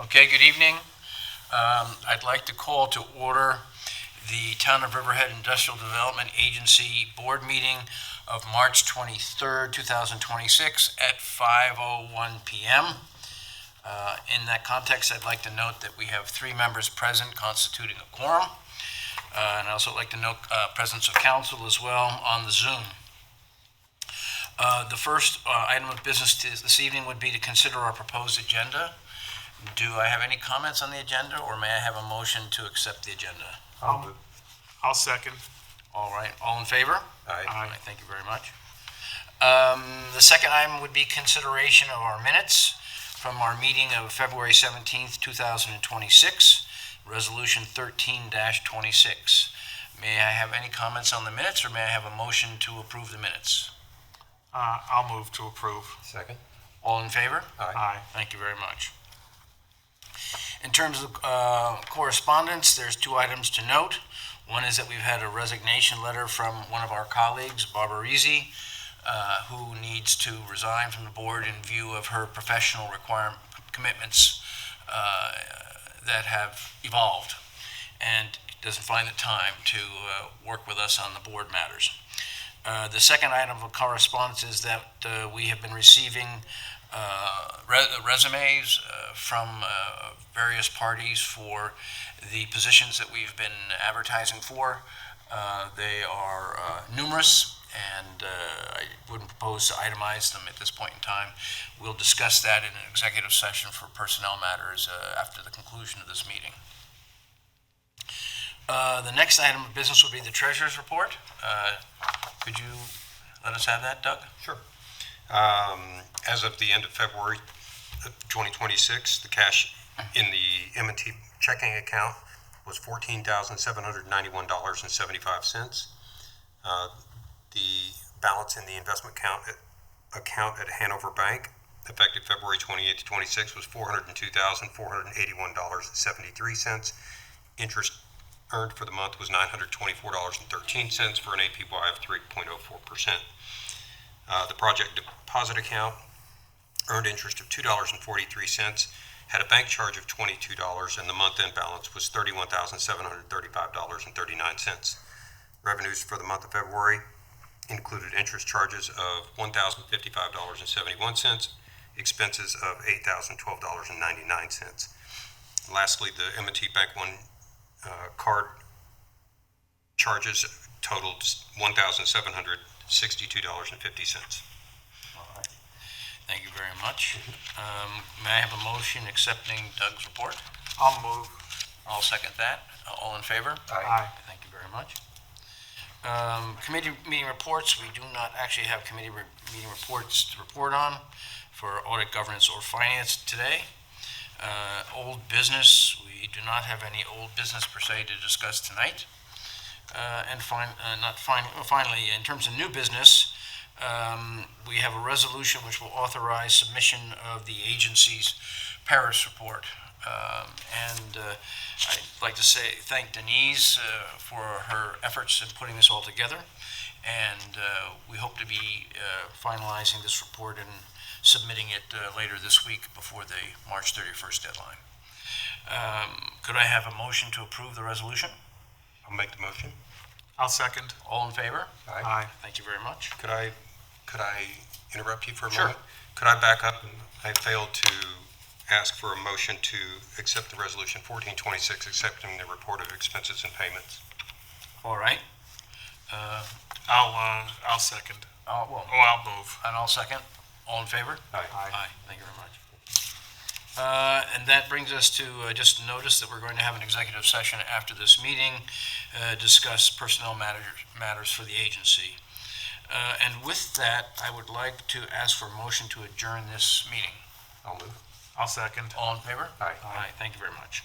Okay, good evening. I'd like to call to order the Town of Riverhead Industrial Development Agency Board Meeting of March 23rd, 2026 at 5:01 p.m. In that context, I'd like to note that we have 3 members present constituting a quorum. And I'd also like to note presence of council as well on the Zoom. The first item of business this evening would be to consider our proposed agenda. Do I have any comments on the agenda, or may I have a motion to accept the agenda? I'll second. All right, all in favor? Aye. All right, thank you very much. The second item would be consideration of our minutes from our meeting of February 17th, 2026, Resolution 13-26. May I have any comments on the minutes, or may I have a motion to approve the minutes? I'll move to approve. Second. All in favor? Aye. Thank you very much. In terms of correspondence, there's 2 items to note. One is that we've had a resignation letter from one of our colleagues, Barbara Rizzi, who needs to resign from the board in view of her professional commitments that have evolved, and doesn't find the time to work with us on the board matters. The second item of correspondence is that we have been receiving resumes from various parties for the positions that we've been advertising for. They are numerous, and I wouldn't propose to itemize them at this point in time. We'll discuss that in an executive session for personnel matters after the conclusion of this meeting. The next item of business would be the treasurer's report. Could you let us have that, Doug? Sure. As of the end of February 2026, the cash in the M&T checking account was $14,791.75. The balance in the investment account at Hanover Bank, effective February 28 to 26, was $402,481.73. Interest earned for the month was $924.13 for an APY of 3.04%. The project deposit account earned interest of $2.43, had a bank charge of $22, and the month-end balance was $31,735.39. Revenues for the month of February included interest charges of $1,055.71, expenses of $8,012.99. Lastly, the M&T Bank One card charges totaled $1,762.50. All right. Thank you very much. May I have a motion accepting Doug's report? I'll move. I'll second that. All in favor? Aye. Thank you very much. Committee meeting reports. We do not actually have committee meeting reports to report on for audit, governance, or finance today. Old business. We do not have any old business per se to discuss tonight. Finally, in terms of new business, we have a resolution which will authorize submission of the agency's Paris report. I'd like to thank Denise for her efforts in putting this all together, and we hope to be finalizing this report and submitting it later this week before the March 31st deadline. Could I have a motion to approve the resolution? I'll make the motion. I'll second. All in favor? Aye. Thank you very much. Could I interrupt you for a Sure. moment? Could I back up? I failed to ask for a motion to accept the resolution 1426, accepting the report of expenses and payments. All right. I'll second. Well, I'll move. and I'll second. All in favor? Aye. Aye. Thank you very much. And that brings us to just notice that we're going to have an executive session after this meeting, discuss personnel matters for the agency. And with that, I would like to ask for a motion to adjourn this meeting. I'll move. I'll second. All in favor? Aye. Aye. Thank you very much.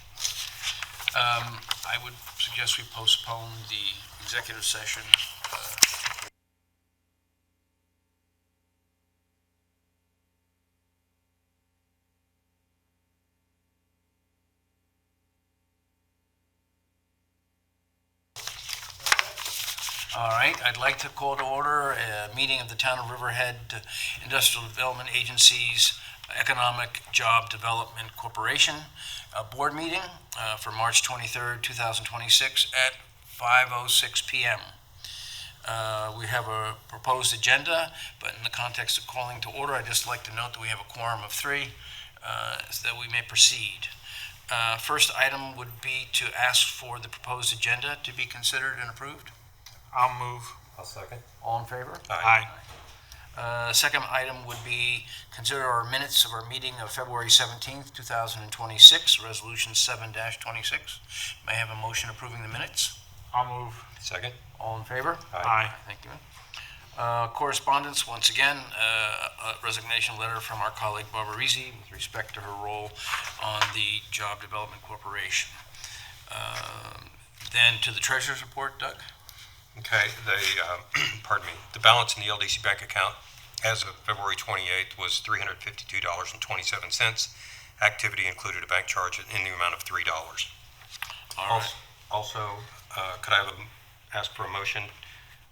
I would suggest we postpone the executive session. All right, I'd like to call to order a meeting of the Town of Riverhead Industrial Development Agency's Economic Job Development Corporation board meeting for March 23rd, 2026 at 5:06 p.m. We have a proposed agenda, but in the context of calling to order, I'd just like to note that we have a quorum of 3 so that we may proceed. First item would be to ask for the proposed agenda to be considered and approved. I'll move. I'll second. All in favor? Aye. Second item would be consider our minutes of our meeting of February 17th, 2026, Resolution 7-26. May I have a motion approving the minutes? I'll move. Second. All in favor? Aye. Thank you. Correspondence, once again, a resignation letter from our colleague Barbara Rizzi with respect to her role on the Job Development Corporation. Then to the Treasurer's Report, Doug? Okay, pardon me, the balance in the LDC bank account as of February 28th was $352.27. Activity included a bank charge in the amount of $3. All right. Also, could I ask for a motion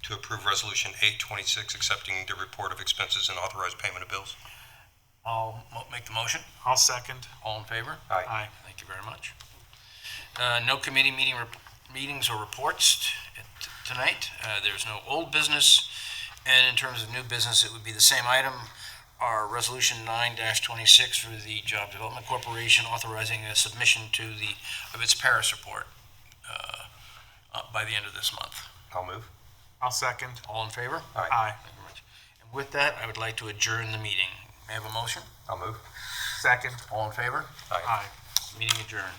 to approve Resolution 826, accepting the report of expenses and authorized payment of bills? I'll make the motion. I'll second. All in favor? Aye. Thank you very much. No committee meetings or reports tonight. There's no old business, and in terms of new business, it would be the same item. Our Resolution 9-26 for the Job Development Corporation authorizing a submission of its Paris report by the end of this month. I'll move. I'll second. All in favor? Aye. Thank you very much. And with that, I would like to adjourn the meeting. May I have a motion? I'll move. Second. All in favor? Aye. Meeting adjourned.